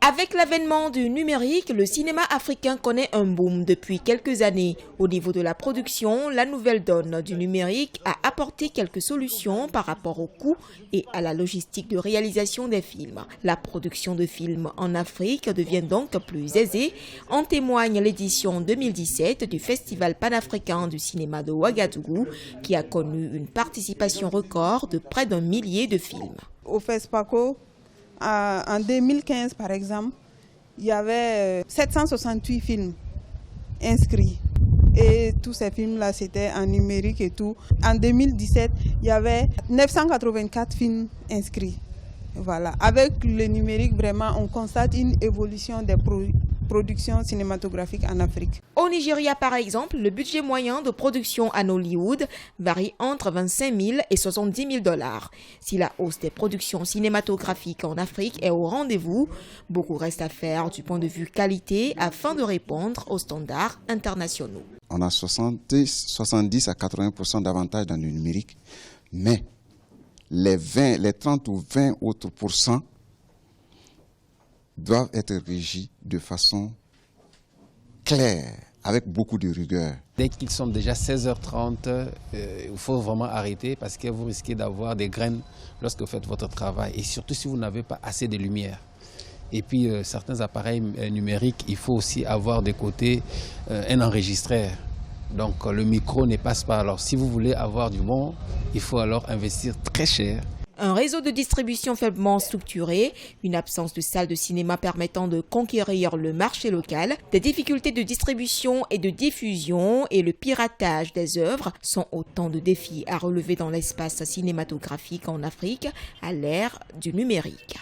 Avec l'avènement du numérique, le cinéma africain connaît un boom depuis quelques années. Au niveau de la production, la nouvelle donne du numérique a apporté quelques solutions par rapport au coût et à la logistique de réalisation des films. La production de films en Afrique devient donc plus aisée. En témoigne l'édition 2017 du Festival panafricain du cinéma de Ouagadougou, qui a connu une participation record de près d'1 millier de films. Au FESPACO, en 2015, par exemple, il y avait 768 films inscrits. Et tous ces films-là, c'était en numérique et tout. En 2017, il y avait 984 films inscrits. Voilà. Avec le numérique, vraiment, on constate une évolution des productions cinématographiques en Afrique. Au Nigeria, par exemple, le budget moyen de production en Hollywood varie entre 25 000 et 70 000 $. Si la hausse des productions cinématographiques en Afrique est au rendez-vous, beaucoup reste à faire du point de vue qualité afin de répondre aux standards internationaux. On a 70 à 80% d'avantages dans le numérique, mais les 30 ou 20 autres pourcents doivent être régis de façon claire, avec beaucoup de rigueur. Dès qu'ils sont déjà 16h30, il faut vraiment arrêter parce que vous risquez d'avoir des graines lorsque vous faites votre travail et surtout si vous n'avez pas assez de lumière. Et puis certains appareils numériques, il faut aussi avoir de côté un enregistreur. Donc le micro ne passe pas. Alors si vous voulez avoir du bon, il faut alors investir très cher. Un réseau de distribution faiblement structuré, une absence de salles de cinéma permettant de conquérir le marché local, des difficultés de distribution et de diffusion et le piratage des œuvres sont autant de défis à relever dans l'espace cinématographique en Afrique à l'ère du numérique.